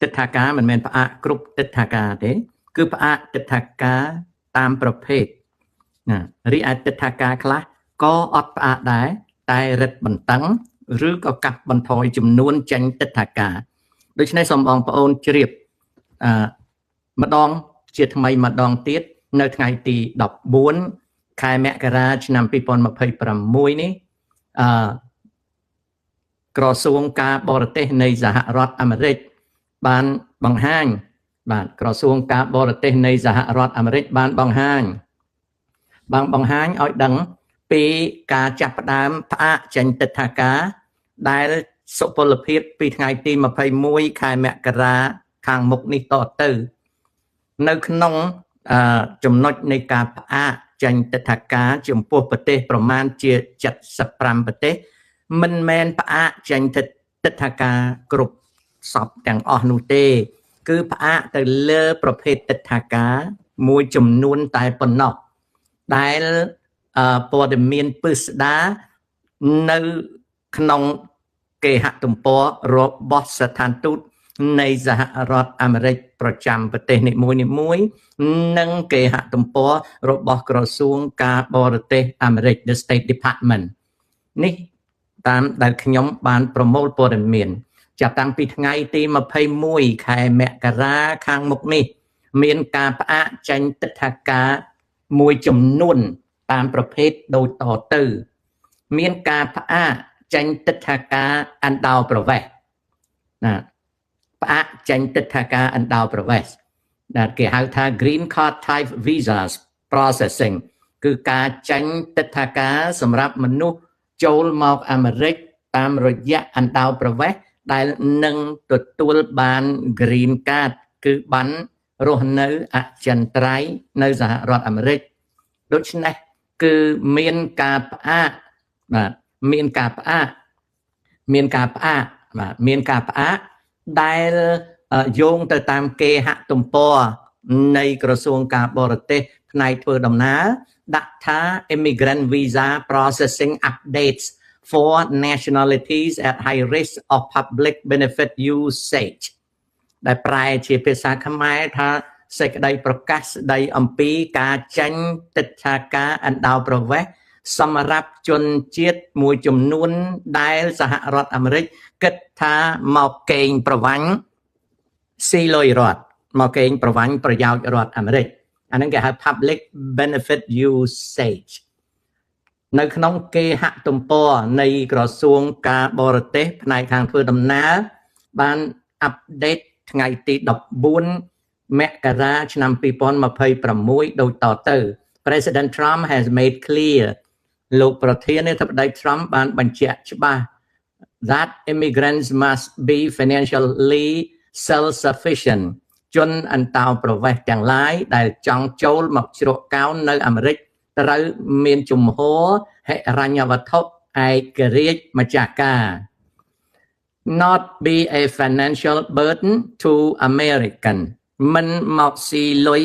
ទិដ្ឋាការមិនមែនផ្អាកគ្រប់ទិដ្ឋាការទេគឺផ្អាកទិដ្ឋាការតាមប្រភេទណារីឯទិដ្ឋាការខ្លះក៏អត់ផ្អាកដែរតែរឹតបន្តឹងឬក៏កាត់បន្ថយចំនួនចេញទិដ្ឋាការដូច្នេះសូមបងប្អូនជ្រាបម្ដងជាថ្មីម្ដងទៀតនៅថ្ងៃទី14ខែមករាឆ្នាំ2026នេះក្រសួងការបរទេសនៃសហរដ្ឋអាមេរិកបានបង្ហាញបាទក្រសួងការបរទេសនៃសហរដ្ឋអាមេរិកបានបង្ហាញឲ្យដឹងពីការចាប់ផ្ដើមផ្អាកចេញទិដ្ឋាការដែលសុពលភាពពីថ្ងៃទី21ខែមករាខាងមុខនេះតទៅនៅក្នុងចំណុចនៃការផ្អាកចេញទិដ្ឋាការចំពោះប្រទេសប្រមាណជា75ប្រទេសមិនមែនផ្អាកចេញទិដ្ឋាការគ្រប់សពទាំងអស់នោះទេគឺផ្អាកទៅលើប្រភេទទិដ្ឋាការមួយចំនួនតែប៉ុណ្ណោះដែលព័ត៌មានពិស្ដារនៅក្នុងគេហទំព័ររបស់ស្ថានទូតនៃសហរដ្ឋអាមេរិកប្រចាំប្រទេសនីមួយៗនិងគេហទំព័ររបស់ក្រសួងការបរទេសអាមេរិក The State Department នេះតាមដែលខ្ញុំបានប្រមូលព័ត៌មានចាប់តាំងពីថ្ងៃទី21ខែមករាខាងមុខនេះមានការផ្អាកចេញទិដ្ឋាការមួយចំនួនតាមប្រភេទដូចតទៅមានការផ្អាកចេញទិដ្ឋាការអណ្ដោប្រវេសន៍ណាផ្អាកចេញទិដ្ឋាការអណ្ដោប្រវេសន៍ដែលគេហៅថា Green Card Type Visas Processing គឺការចេញទិដ្ឋាការសម្រាប់មនុស្សចូលមកអាមេរិកតាមរយៈអណ្ដោប្រវេសន៍ដែលនឹងទទួលបាន Green Card គឺបានរស់នៅអចិន្ត្រៃយ៍នៅសហរដ្ឋអាមេរិកដូច្នេះគឺមានការផ្អាកបាទមានការផ្អាកដែលយោងទៅតាមគេហទំព័រនៃក្រសួងការបរទេសផ្នែកធ្វើដំណើរដាក់ថា Immigrant Visa Processing Updates for Nationalities at High Risk of Public Benefit Usage ដែលប្រែជាភាសាខ្មែរថាសេចក្តីប្រកាសស្តីអំពីការចេញទិដ្ឋាការអណ្ដោប្រវេសន៍សម្រាប់ជនជាតិមួយចំនួនដែលសហរដ្ឋអាមេរិកគិតថាមកកេងប្រវ័ញ្ចស៊ីលុយរដ្ឋមកកេងប្រវ័ញ្ចប្រយោជន៍រដ្ឋអាមេរិកអានឹងគេហៅ Public Benefit Usage នៅក្នុងគេហទំព័រនៃក្រសួងការបរទេសផ្នែកខាងធ្វើដំណើរបានអាប់ដេតថ្ងៃទី14មករាឆ្នាំ2026ដូចតទៅ President Trump has made clear លោកប្រធានាធិបតី Trump បានបញ្ជាក់ច្បាស់ that immigrants must be financially self-sufficient ជនអន្តោប្រវេសន៍ទាំងឡាយដែលចង់ចូលមកជ្រកកោននៅអាមេរិកត្រូវមានជំហរហិរញ្ញវត្ថុឯករាជ្យម្ចាស់ការ not be a financial burden to American មិនមកស៊ីលុយ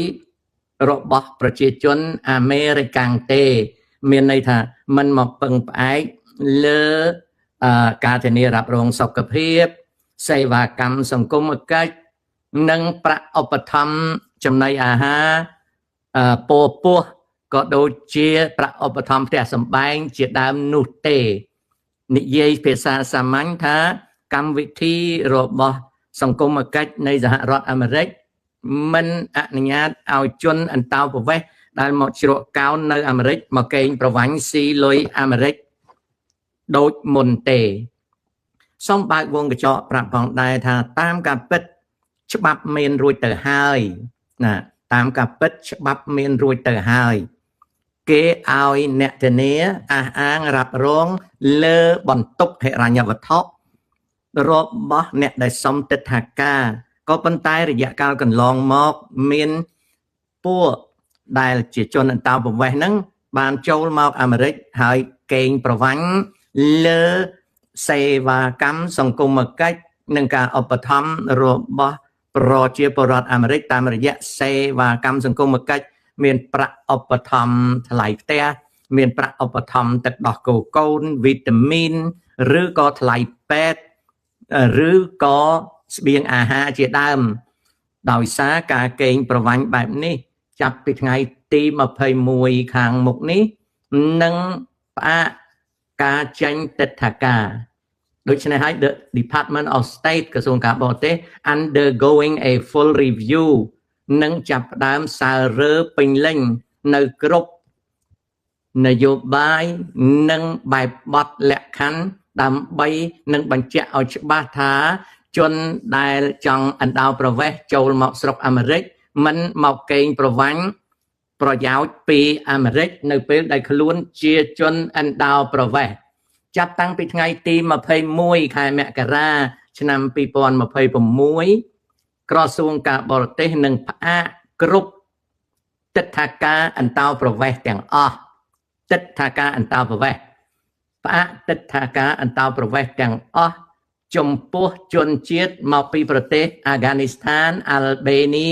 របស់ប្រជាជនអាមេរិកាំងទេមានន័យថាមិនមកពឹងផ្អែកលើការធានារ៉ាប់រងសុខភាពសេវាកម្មសង្គមកិច្ចនិងប្រាក់ឧបត្ថម្ភចំណីអាហារពរពោះក៏ដូចជាប្រាក់ឧបត្ថម្ភផ្ទះសម្បែងជាដើមនោះទេនិយាយភាសាសាមញ្ញថាកម្មវិធីរបស់សង្គមគិច្ចនៃសហរដ្ឋអាមេរិកមិនអនុញ្ញាតឲ្យជនអន្តោប្រវេសន៍ដែលមកជ្រកកោននៅអាមេរិកមកកេងប្រវ័ញ្ចស៊ីលុយអាមេរិកដូចមុនទេសូមបើកវងកញ្ចក់ប្រាប់ផងដែរថាតាមការពិតច្បាប់មានរួចទៅហើយណាតាមការពិតច្បាប់មានរួចទៅហើយគេឲ្យអ្នកធានាអះអាងរ៉ាប់រងលើបន្ទុកហិរញ្ញវត្ថុរបស់អ្នកដែលសុំទិដ្ឋាការក៏ប៉ុន្តែរយៈកាលកន្លងមកមានពួកដែលជាជនអន្តោប្រវេសន៍ហ្នឹងបានចូលមកអាមេរិកហើយកេងប្រវ័ញ្ចលើសេវាកម្មសង្គមគិច្ចនិងការឧបត្ថម្ភរបស់ប្រជាពលរដ្ឋអាមេរិកតាមរយៈសេវាកម្មសង្គមគិច្ចមានប្រាក់ឧបត្ថម្ភថ្លៃផ្ទះមានប្រាក់ឧបត្ថម្ភទឹកដោះគោកូនវីតាមីនឬក៏ថ្លៃពេទ្យឬក៏ ស្បៀងអាហារជាដើមដោយសារការកេងប្រវ័ញ្ចបែបនេះចាប់ពីថ្ងៃទី21ខាងមុខនេះនឹងផ្អាកការចេញទិដ្ឋាការដូច្នេះហើយ The Department of State ក្រសួងការបរទេស undergoing a full review នឹងចាប់ផ្ដើមសាលរើពេញលេញនៅគ្រប់នយោបាយនិងបែបបទលក្ខខណ្ឌដើម្បីនឹងបញ្ជាក់ឲ្យច្បាស់ថាជនដែលចង់អណ្ដោប្រវេសន៍ចូលមកស្រុកអាមេរិកមិនមកកេងប្រវ័ញ្ចប្រយោជន៍ពីអាមេរិកនៅពេលដែលខ្លួនជាជនអណ្ដោប្រវេសន៍ចាប់តាំងពីថ្ងៃទី21ខែមករាឆ្នាំ2026ក្រសួងការបរទេសនឹងផ្អាកគ្រប់ទិដ្ឋាការអន្តោប្រវេសន៍ទាំងអស់ទិដ្ឋាការអន្តោប្រវេសន៍ផ្អាកទិដ្ឋាការអន្តោប្រវេសន៍ទាំងអស់ចំពោះជនជាតិមកពីប្រទេសអាហ្គានីស្ថានអាល់បេនី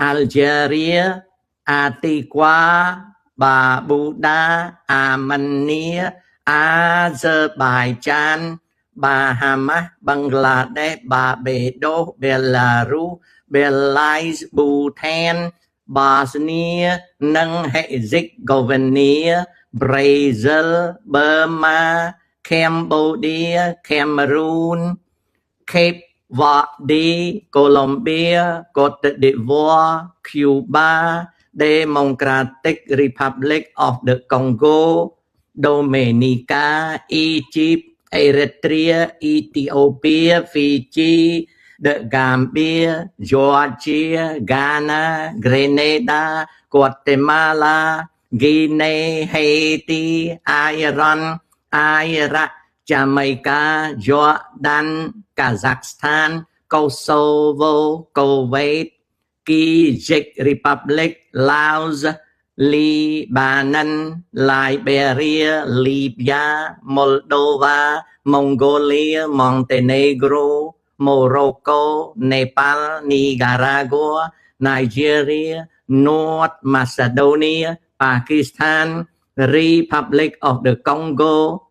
អាល់ជេរីអាទីហ្គាបាប៊ូដាអាម៉ានីអាហ្សឺបៃចានបាហាម៉ាស់បង់ក្លាដេសបាបេដូសបេឡារុសបេឡៃស្ប៊ូថានបាស្នីនិងហេស៊ីកហ្គូវីនីប្រេស៊ីលប៊ឺម៉ាCambodia, Cameroon, Cape Verde, Colombia, Cote d'Ivoire, Cuba, Democratic Republic of the Congo, Dominica, Egypt, Eritrea, Ethiopia, Fiji, the Gambia, Georgia, Ghana, Grenada, Guatemala, Guinea, Haiti, Iran, Iraq, Jamaica, Jordan, Kazakhstan, Kosovo, Kuwait, Kyrgyz Republic, Laos, Lebanon, Liberia, Libya, Moldova, Mongolia, Montenegro, Morocco, Nepal, Nicaragua, Nigeria, North Macedonia, Pakistan, Republic of the Congo,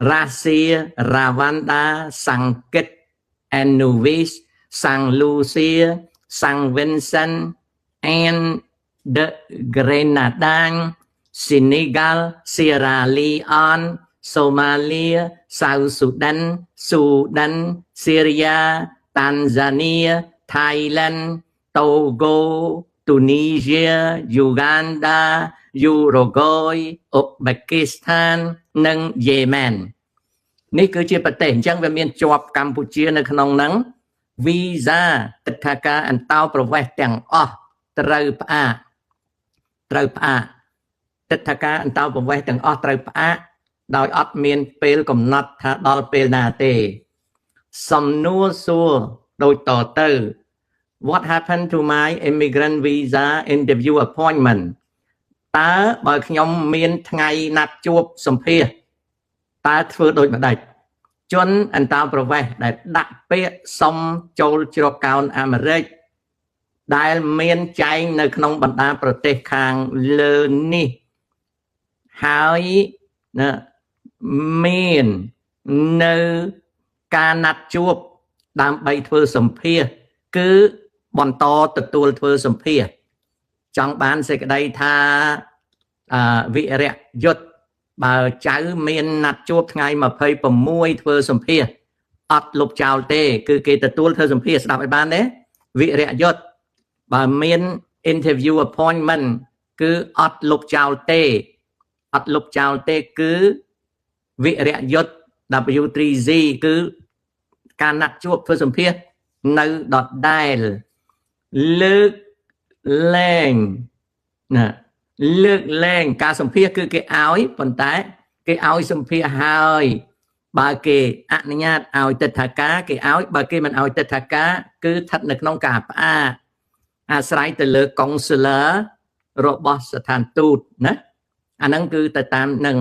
Russia, Rwanda, St. Kitts and Nevis, St. Lucia, St. Vincent and the Grenadines, Senegal, Sierra Leone, Somalia, South Sudan, Sudan, Syria, Tanzania, Thailand, Togo, Tunisia, Uganda, Uruguay, Uzbekistan និង Yemen នេះគឺជាប្រទេសអញ្ចឹងវាមានជាប់កម្ពុជានៅក្នុងហ្នឹង Visa ទិដ្ឋាការអន្តោប្រវេសន៍ទាំងអស់ត្រូវផ្អាកទិដ្ឋាការអន្តោប្រវេសន៍ទាំងអស់ត្រូវផ្អាកដោយអត់មានពេលកំណត់ថាដល់ពេលណាទេសំណួរសួរដូចតទៅ What happened to my immigrant visa interview appointment តើបើខ្ញុំមានថ្ងៃណាត់ជួបសម្ភាសតើធ្វើដូចម្ដេចជនអន្តោប្រវេសន៍ដែលដាក់ពាក្យសុំចូលជ្រកកោនអាមេរិកដែលមានចែងនៅក្នុងបណ្ដាប្រទេសខាងលើនេះហើយណាមាននៅការណាត់ជួបដើម្បីធ្វើសម្ភាសគឺបន្តទទួលធ្វើសម្ភាសចង់បានសេចក្តីថាវិរៈយុទ្ធបើចៅមានណាត់ជួបថ្ងៃ26ធ្វើសម្ភាសអត់លុបចោលទេគឺគេទទួលធ្វើសម្ភាសស្ដាប់ឲ្យបានទេវិរៈយុទ្ធបើមាន interview appointment គឺអត់លុបចោលទេគឺវិរៈយុទ្ធ W3Z គឺការណាត់ជួបធ្វើសម្ភាសនៅដដែលលើកលែងការសម្ភាសគឺគេឲ្យប៉ុន្តែគេឲ្យសម្ភាសហើយបើគេអនុញ្ញាតឲ្យទិដ្ឋាការគេឲ្យបើគេមិនឲ្យទិដ្ឋាការគឺស្ថិតនៅក្នុងការផ្អាកអាស្រ័យទៅលើ consular របស់ស្ថានទូតណាអាហ្នឹងគឺទៅតាមនឹង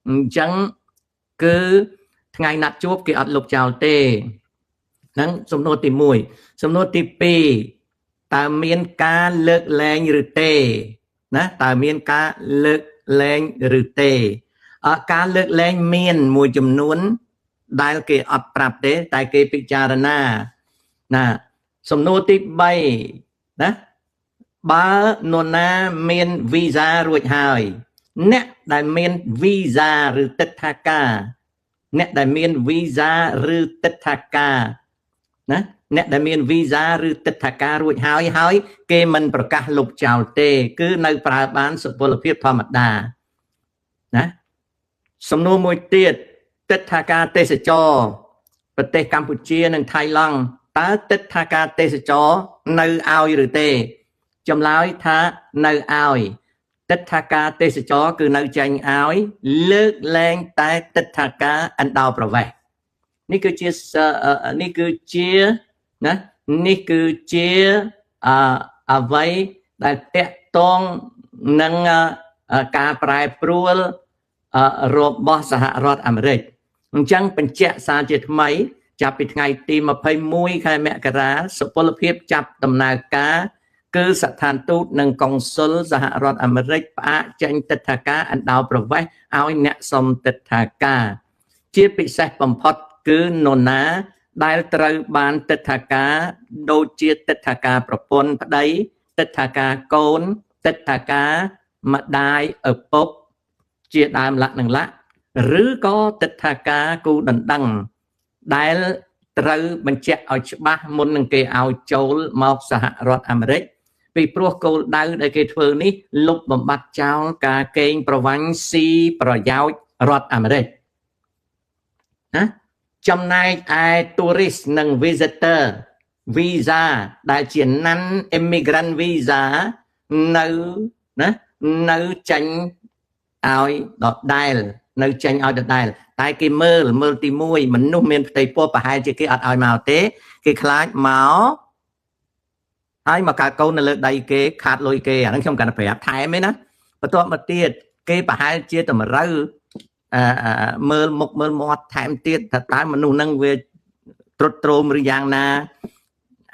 អញ្ចឹងគឺថ្ងៃណាត់ជួបគេអត់លុបចោលទេហ្នឹងសំណួរទី1សំណួរទី2តើមានការលើកលែងឬទេណាតើមានការលើកលែងឬទេការលើកលែងមានមួយចំនួន ដែលគេអត់ប្រាប់ទេតែគេពិចារណាណាសំណួរទី3ណាបើនរណាមានវីសារួចហើយអ្នកដែលមានវីសាឬទិដ្ឋាការអ្នកដែលមានវីសាឬទិដ្ឋាការណាអ្នកដែលមានវីសាឬទិដ្ឋាការរួចហើយគេមិនប្រកាសលុបចោលទេគឺនៅប្រើបានសុពលភាពធម្មតាណាសំណួរមួយទៀតទិដ្ឋាការទេសចរប្រទេសកម្ពុជានិងថៃឡង់តើទិដ្ឋាការទេសចរនៅឲ្យឬទេចម្លើយថានៅឲ្យទិដ្ឋាការទេសចរគឺនៅចេញឲ្យលើកលែងតែទិដ្ឋាការអណ្ដោប្រវេសន៍នេះគឺជាណានេះគឺជាអ្វីដែលតកតងនឹងការប្រែប្រួលរបស់សហរដ្ឋអាមេរិកអញ្ចឹងបញ្ជាក់សារជាថ្មីចាប់ពីថ្ងៃទី21ខែមករាសុពលភាពចាប់ដំណើរការគឺស្ថានទូតនិងកុងស៊ុលសហរដ្ឋអាមេរិកផ្អាកចេញទិដ្ឋាការអណ្ដោប្រវេសន៍ឲ្យអ្នកសុំទិដ្ឋាការជាពិសេសបំផុតគឺនរណាដែលត្រូវបានទិដ្ឋាការដូចជាទិដ្ឋាការប្រពន្ធប្តីទិដ្ឋាការកូនទិដ្ឋាការម្ដាយឪពុកជាដើមលក្ខនឹងលក្ខឬក៏ទិដ្ឋាការគូដណ្ដឹងដែលត្រូវបញ្ជាក់ឲ្យច្បាស់មុននឹងគេឲ្យចូលមកសហរដ្ឋអាមេរិកពីព្រោះគោលដៅដែលគេធ្វើនេះលុបបំបាត់ចោលការកេងប្រវ័ញ្ចស៊ីប្រយោជន៍រដ្ឋអាមេរិកណាចំណែកឯ tourist និង visitor visa ដែលជា non immigrant visa នៅណានៅចេញឲ្យដដែលនៅចេញឲ្យដដែលតែគេមើលទី1មនុស្សមានផ្ទៃពោះប្រហែលជាគេអត់ឲ្យមកទេគេខ្លាចមកហើយមកកើតកូននៅលើដៃគេខាតលុយគេអាហ្នឹងខ្ញុំកាន់តែប្រាប់ថែមឯណាបន្ទាប់មកទៀតគេប្រហែលជាតម្រូវមើលមុខមើលមាត់ថែមទៀតថាតើមនុស្សហ្នឹងវាត្រុតត្រោមឬយ៉ាងណា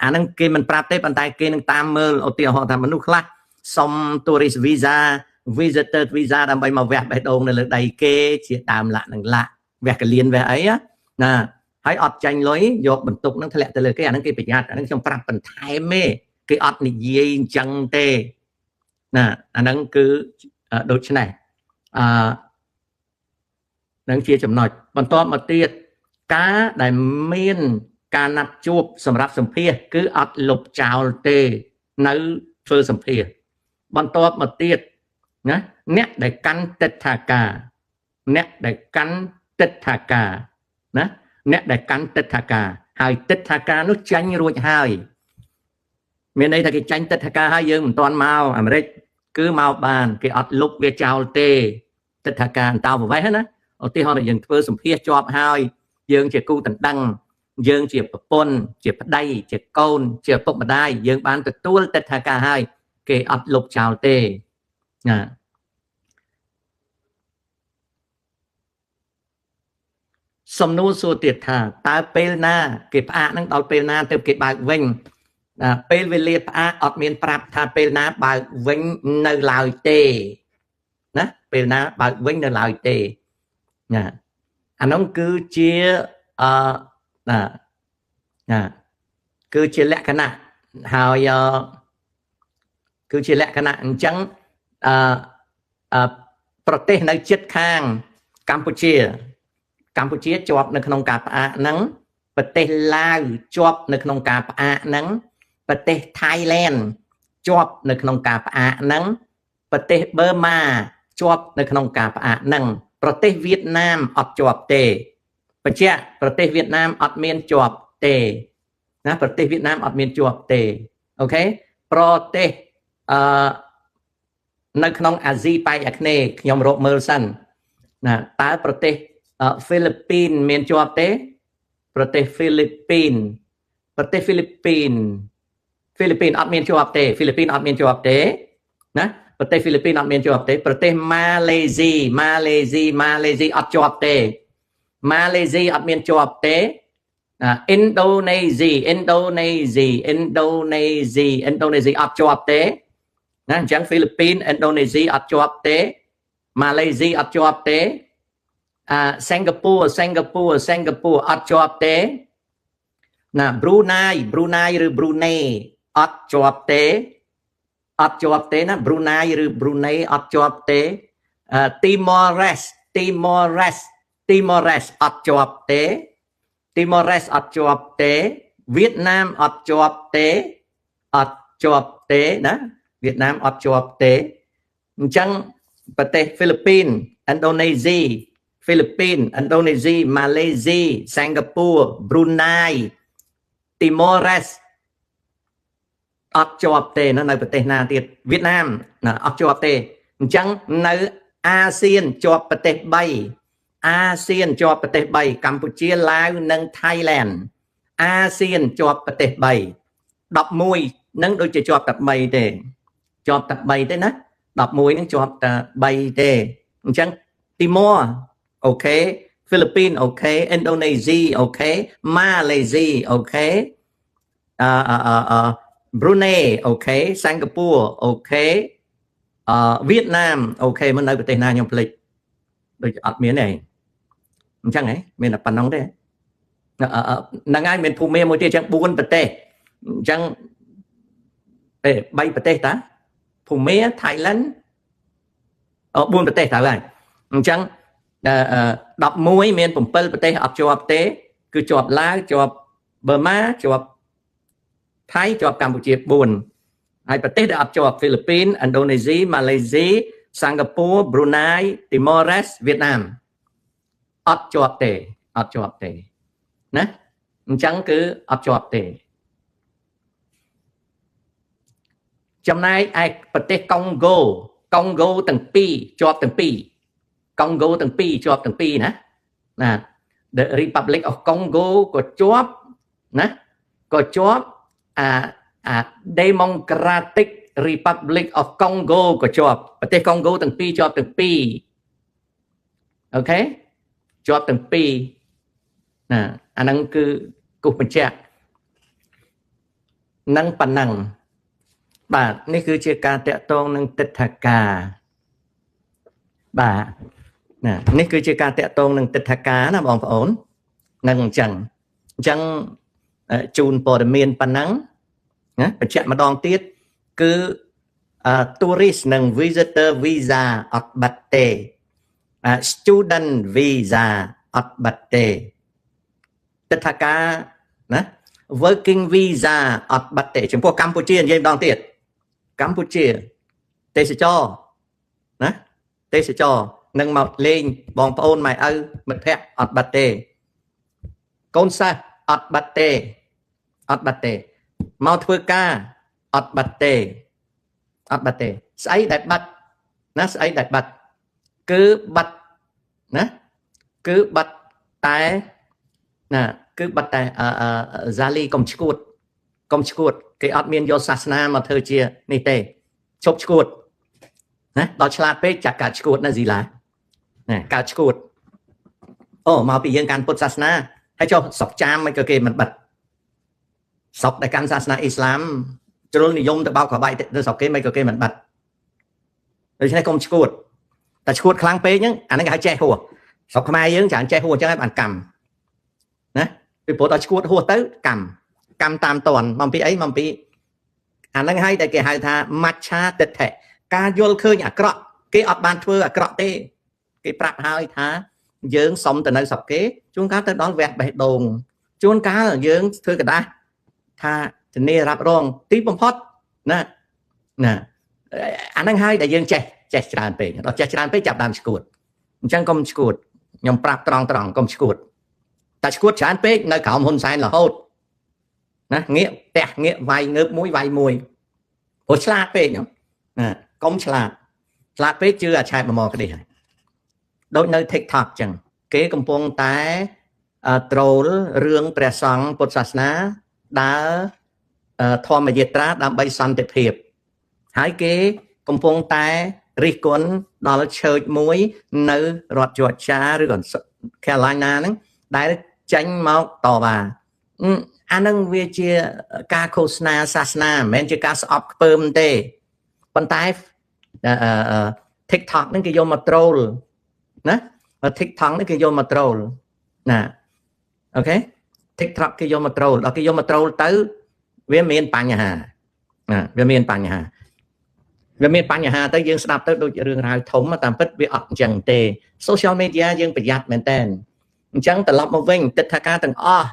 អាហ្នឹងគេមិនប្រាប់ទេប៉ុន្តែគេនឹងតាមមើលឧទាហរណ៍ថាមនុស្សខ្លះសុំ tourist visa visitor visa ដើម្បីមកវះបេះដូងនៅលើដៃគេជាដើមលក្ខនឹងលក្ខវះកលៀនវះអីណាហើយអត់ចាញ់លុយយកបន្ទុកហ្នឹងធ្លាក់ទៅលើគេអាហ្នឹងគេប្រយ័ត្នអាហ្នឹងខ្ញុំប្រាប់បន្ថែមទេគេអត់និយាយអញ្ចឹងទេណាអាហ្នឹងគឺដូច្នេះនឹងជាចំណុចបន្ទាប់មកទៀតការដែលមានការណាត់ជួបសម្រាប់សម្ភាសគឺអត់លុបចោលទេនៅធ្វើសម្ភាសបន្ទាប់មកទៀតណាអ្នកដែលកាន់ទិដ្ឋាការអ្នកដែលកាន់ទិដ្ឋាការណាអ្នកដែលកាន់ទិដ្ឋាការហើយទិដ្ឋាការនោះចាញ់រួចហើយមានន័យថាគេចាញ់ទិដ្ឋាការហើយយើងមិនទាន់មកអាមេរិកគឺមកបានគេអត់លុបវាចោលទេទិដ្ឋាការអន្តោប្រវេសន៍ណាឧទាហរណ៍យើងធ្វើសម្ភាសជាប់ហើយយើងជាគូដណ្ដឹងយើងជាប្រពន្ធជាប្តីជាកូនជាឪពុកម្ដាយយើងបានទទួលទិដ្ឋាការហើយគេអត់លុបចោលទេណាសំណួរសួរទៀតថាតើពេលណាគេផ្អាកនឹងដល់ពេលណាទៅគេបើកវិញពេលវេលាផ្អាកអត់មានប្រាប់ថាពេលណាបើកវិញនៅឡើយទេណាពេលណាបើកវិញនៅឡើយទេណាអានោះគឺជាគឺជាលក្ខណៈហើយគឺជាលក្ខណៈអញ្ចឹងប្រទេសនៅជិតខាងកម្ពុជាជាប់នៅក្នុងការផ្អាកហ្នឹងប្រទេសឡាវជាប់នៅក្នុងការផ្អាកហ្នឹងប្រទេសថៃឡែនជាប់នៅក្នុងការផ្អាកហ្នឹងប្រទេសបឺម៉ាជាប់នៅក្នុងការផ្អាកហ្នឹងប្រទេសវៀតណាមអត់ជាប់ទេបញ្ជាក់ប្រទេសវៀតណាមអត់មានជាប់ទេណាប្រទេសវៀតណាមអត់មានជាប់ទេអូខេប្រទេសនៅក្នុងអាស៊ីប៉ែកអាគ្នេយ៍ខ្ញុំរកមើលសិនណាតើប្រទេសហ្វីលីពីនមានជាប់ទេប្រទេសហ្វីលីពីនអត់មានជាប់ទេហ្វីលីពីនអត់មានជាប់ទេណាប្រទេសហ្វីលីពីនអត់មានជាប់ទេប្រទេសម៉ាឡេស៊ីអត់ជាប់ទេម៉ាឡេស៊ីអត់មានជាប់ទេឥណ្ឌូនេស៊ីអត់ជាប់ទេណាអញ្ចឹងហ្វីលីពីនឥណ្ឌូនេស៊ីអត់ជាប់ទេម៉ាឡេស៊ីអត់ជាប់ទេ Singapore អត់ជាប់ទេណា Brunei ឬ Brunei អត់ជាប់ទេណា Brunei ឬ Brunei អត់ជាប់ទេ Timor Leste អត់ជាប់ទេ Timor Leste អត់ជាប់ទេ Vietnam អត់ជាប់ទេណា Vietnam អត់ជាប់ទេអញ្ចឹងប្រទេស Philippines Indonesia Malaysia Singapore Brunei Timor Leste អត់ជាប់ទេនៅប្រទេសណាទៀត Vietnam ណាអត់ជាប់ទេអញ្ចឹងនៅអាស៊ានជាប់ប្រទេស3កម្ពុជាឡាវនិង Thailand អាស៊ានជាប់ប្រទេស3 11នឹងដូចជាជាប់តែ3ទេជាប់តែ3ទេណា11នឹងជាប់តែ3ទេអញ្ចឹង Timor អូខេ Philippines អូខេ Indonesia អូខេ Malaysia អូខេBrunei អូខេ Singapore អូខេVietnam អូខេមិននៅប្រទេសណាខ្ញុំភ្លេចដូចអត់មានទេអញ្ចឹងហ៎មានតែប៉ុណ្្នឹងទេហ្នឹងហើយមានភូមិមួយទៀតអញ្ចឹង4ប្រទេសអញ្ចឹង3ប្រទេសតាភូមិ Thailand 4ប្រទេសទៅហើយអញ្ចឹង11មាន7ប្រទេសអត់ជាប់ទេគឺជាប់ឡាវជាប់បឺម៉ាជាប់ថៃជាប់កម្ពុជា4ហើយប្រទេសដែលអត់ជាប់ Philippines Indonesia Malaysia Singapore Brunei Timor Leste Vietnam អត់ជាប់ទេណាអញ្ចឹងគឺអត់ជាប់ទេចំណែកឯប្រទេសកុងហ្គោទាំងពីរជាប់ទាំងពីរកុងហ្គោទាំងពីរជាប់ទាំងពីរណា The Republic of Congo ក៏ជាប់ណាក៏ជាប់Democratic Republic of Congo ក៏ជាប់ប្រទេសកុងហ្គោទាំងពីរជាប់ទាំងពីរអូខេជាប់ទាំងពីរណាអាហ្នឹងគឺគូសបញ្ជាក់នឹងប៉ុណ្ណឹងបាទនេះគឺជាការតាក់ទងនឹងទិដ្ឋាការបាទណានេះគឺជាការតាក់ទងនឹងទិដ្ឋាការណាបងប្អូននឹងអញ្ចឹងជូនព័ត៌មានប៉ុណ្ណឹងណាបញ្ជាក់ម្ដងទៀតគឺ tourist និង visitor visa អត់បាត់ទេ student visa អត់បាត់ទេទិដ្ឋាការណា working visa អត់បាត់ទេចំពោះកម្ពុជានិយាយម្ដងទៀតកម្ពុជាទេសចរណាទេសចរនឹងមកលេងបងប្អូនម៉ែឪមិត្តភ័ក្តិអត់បាត់ទេកូនសិស្សអត់បាត់ទេមកធ្វើការអត់បាត់ទេស្អីដែលបាត់ណាស្អីដែលបាត់គឺបាត់ណាគឺបាត់តែណាគឺបាត់តែហ្សាលីកុំឈួតគេអត់មានយកសាសនាមកធ្វើជានេះទេឈប់ឈួតណាដល់ឆ្លាតពេកចាក់ការឈួតណាស៊ីឡាណាការឈួតអូមកពីយើងកាន់ពុទ្ធសាសនាហើយចុះស្រុកចាមមិនក៏គេមិនបាត់ស្រុកដែលកាន់សាសនាអ៊ីស្លាមជ្រុលនិយមទៅបោកក្បាយទៅស្រុកគេមិនក៏គេមិនបាត់ដូច្នេះកុំឈួតតែឈួតខ្លាំងពេកហ្នឹងអាហ្នឹងគេហៅចេះហួសស្រុកខ្មែរយើងច្រើនចេះហួសអញ្ចឹងហើយបានកម្មណាពីព្រោះដល់ឈួតហួសទៅកម្មតាមតនមកពីអីមកពីអាហ្នឹងហើយតែគេហៅថាមច្ឆាទិដ្ឋិការយល់ឃើញអាក្រក់គេអត់បានធ្វើអាក្រក់ទេគេប្រាប់ហើយថាយើងសុំទៅនៅស្រុកគេជួនកាលទៅដល់វះបេះដូងជួនកាលយើងធ្វើกระดาษថាធានារ៉ាប់រងទីបំផុតណាអាហ្នឹងហើយដែលយើងចេះច្រើនពេកដល់ចេះច្រើនពេកចាប់ដើមឈួតអញ្ចឹងកុំឈួតខ្ញុំប្រាប់ត្រង់កុំឈួតតែឈួតច្រើនពេកនៅក្រោមហ៊ុនសែនរហូតណាងាកផ្ទះងាកវាយងើបមួយវាយមួយព្រោះឆ្លាតពេកខ្ញុំណាកុំឆ្លាតពេកជឿអាឆែតមកក្តីហើយដូចនៅ TikTok ចឹងគេកំពុងតែtroll រឿងព្រះសង្ឃពុទ្ធសាសនាដើរធម្មយាត្រាដើម្បីសន្តិភាពហើយគេកំពុងតែរិះគន់ដល់ church មួយនៅរដ្ឋ Georgia ឬក៏ Carolina ហ្នឹងដែលចេញមកតវ៉ាអានឹងវាជាការឃោសនាសាសនាមិនមែនជាការស្អប់ខ្ពើមទេប៉ុន្តែTikTok ហ្នឹងគេយកមក troll ណា TikTok នេះគេយកមក troll ណាអូខេ TikTok គេយកមក troll ដល់គេយកមក troll ទៅវាមានបញ្ហាវាមានបញ្ហាទៅយើងស្ដាប់ទៅដូចរឿងរ៉ាវធំតាមពិតវាអត់អញ្ចឹងទេ social media យើងប្រយ័ត្នមែនតើអញ្ចឹងត្រឡប់មកវិញទិដ្ឋាការទាំងអស់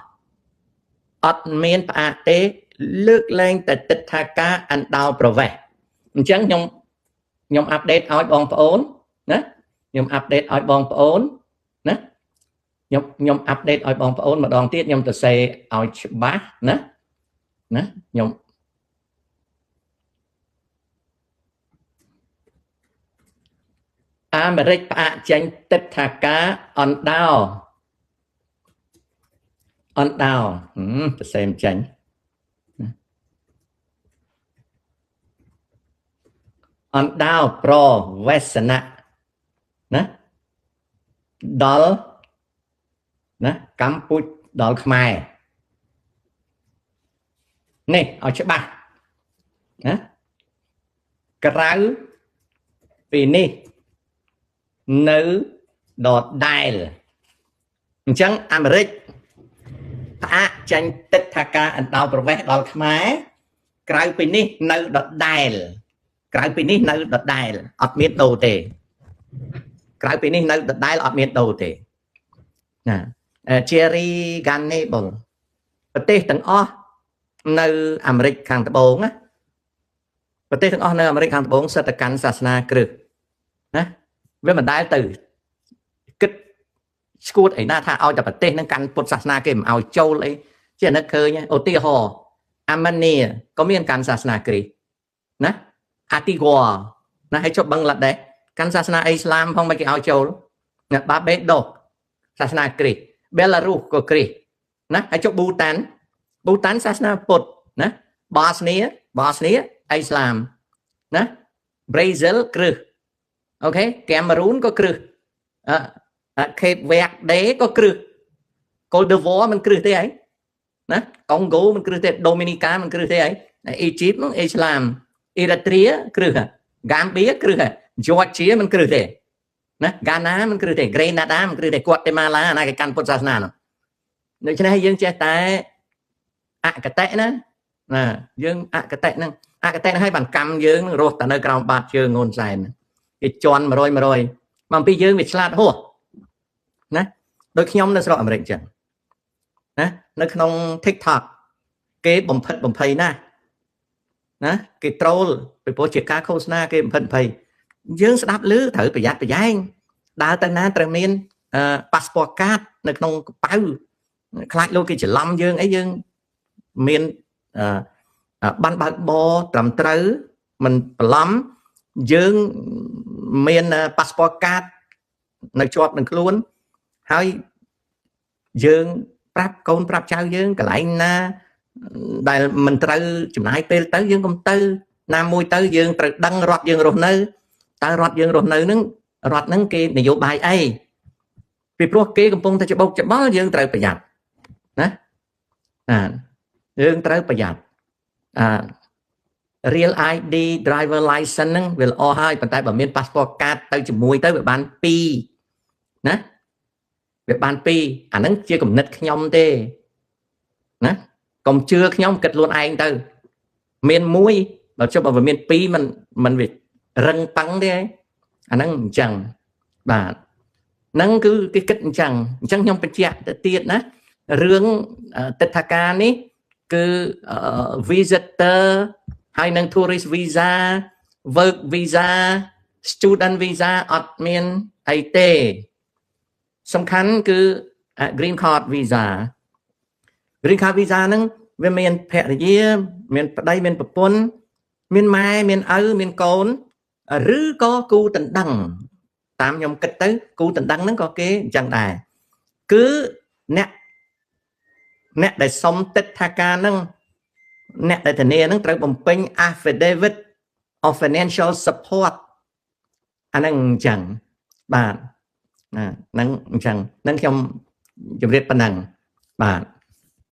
អត់មានផ្អាកទេលើកលែងតែទិដ្ឋាការអណ្ដោលប្រវេសអញ្ចឹងខ្ញុំអាប់ដេតឲ្យបងប្អូនណាខ្ញុំអាប់ដេតឲ្យបងប្អូនណាខ្ញុំអាប់ដេតឲ្យបងប្អូនម្ដងទៀតខ្ញុំទៅសេឲ្យច្បាស់ណាខ្ញុំអាមេរិកផ្អាកចេញទិដ្ឋាការអណ្ដោលទៅសេមចេញអណ្ដោលប្រវេសនៈណាដល់ណាកម្ពុជាដល់ខ្មែរនេះឲ្យច្បាស់ណាក្រៅពីនេះនៅដដែលអញ្ចឹងអាមេរិកផ្អាកចេញទិដ្ឋាការអណ្ដោលប្រវេសដល់ខ្មែរក្រៅពីនេះនៅដដែលអត់មានដូរទេក្រៅពីនេះនៅដដែលអត់មានដូរទេណា Jerry Ganable ប្រទេសទាំងអស់នៅអាមេរិកខាងត្បូងណាប្រទេសទាំងអស់នៅអាមេរិកខាងត្បូងសិទ្ធិកាន់សាសនាគ្រិស្តណាវាមិនដែលទៅគិតស្គួតអីណាថាឲ្យតែប្រទេសនឹងកាន់ពុទ្ធសាសនាគេមិនឲ្យចូលអីជាអាណិតឃើញឧទាហរណ៍អាម៉ានីក៏មានកាន់សាសនាគ្រីស្ទណាអាទីហ្គាណាឲ្យចុះបឹងឡាដេសកាន់សាសនាអ៊ីស្លាមផងមិនគេឲ្យចូលណាបាបេដូសាសនាគ្រីស្ទបេឡារុសក៏គ្រីស្ទណាឲ្យចុះប៊ូតានសាសនាពុទ្ធណាបូស្នីអ៊ីស្លាមណាប្រេស៊ីលគ្រិស្តអូខេកាមេរូនក៏គ្រិស្តខេបវែកដេក៏គ្រិស្តកូលដឺវ៉ាមិនគ្រិស្តទេហីណាកុងហ្គោមិនគ្រិស្តទេដូមីនីកាមិនគ្រិស្តទេហីអ៊ីជីបនោះអ៊ីស្លាមអ៊ីរ៉ាត្រៀគ្រិស្តហ្គាំប៊ីគ្រិស្តយ៉ូជាមិនគ្រិស្តទេណាហ្គាណាមិនគ្រិស្តទេក្រេណាដាមិនគ្រិស្តទេគាត់តេម៉ាឡាណាគេកាន់ពុទ្ធសាសនានោះដូច្នេះយើងចេះតែអកតេណាយើងអកតេហ្នឹងឲ្យបានកម្មយើងរស់តែនៅក្រោមបាតជើងងួនសែនគេជន់100មកអំពីយើងវាឆ្លាតហួសណាដូចខ្ញុំនៅស្រុកអាមេរិកអញ្ចឹងណានៅក្នុង TikTok គេបំផិតបំភ័យណាស់ណាគេ troll ពីព្រោះជាការឃោសនាគេបំផិតបំភ័យយើងស្ដាប់ឮត្រូវប្រយ័ត្នប្រយែងដើរទៅណាត្រូវមានpassport card នៅក្នុងកប៉ៅខ្លាចលោកគេច្រឡំយើងអីយើងមានបានបើកបរត្រឹមត្រូវមិនបន្លំយើងមាន passport card នៅជាប់នឹងខ្លួនហើយយើងប្រាប់កូនប្រាប់ចៅយើងកន្លែងណាដែលមិនត្រូវចំណាយពេលទៅយើងកុំទៅណាមួយទៅយើងត្រូវដឹងរដ្ឋយើងរស់នៅតើរដ្ឋយើងរស់នៅហ្នឹងរដ្ឋហ្នឹងគេនយោបាយអីពីព្រោះគេកំពុងតែច្បោកច្បល់យើងត្រូវប្រយ័ត្នណាយើងត្រូវប្រយ័ត្នreal ID driver license ហ្នឹងវាល្អហើយប៉ុន្តែបើមាន passport card ទៅជាមួយទៅវាបាន2ណាវាបាន2អាហ្នឹងជាគំនិតខ្ញុំទេណាកុំជឿខ្ញុំគិតខ្លួនឯងទៅមាន1បើចុះបើវាមាន2มันវារឹងប៉ឹងទេអាហ្នឹងអញ្ចឹងបាទហ្នឹងគឺគេគិតអញ្ចឹងខ្ញុំបញ្ជាក់ទៅទៀតណារឿងទិដ្ឋាការនេះគឺ visitor ហើយនឹង tourist visa work visa student visa អត់មានអីទេសំខាន់គឺ green card visa ហ្នឹងវាមានភរិយាមានប្តីមានប្រពន្ធមានម៉ែមានឪមានកូនឬក៏គូដណ្ដឹងតាមខ្ញុំគិតទៅគូដណ្ដឹងហ្នឹងក៏គេអញ្ចឹងដែរគឺអ្នកដែលសុំទិដ្ឋាការហ្នឹងអ្នកដែលធានាហ្នឹងត្រូវបំពេញ affidavit of financial support អាហ្នឹងអញ្ចឹងបាទហ្នឹងអញ្ចឹងហ្នឹងខ្ញុំជម្រាបប៉ុណ្ណឹងបាទ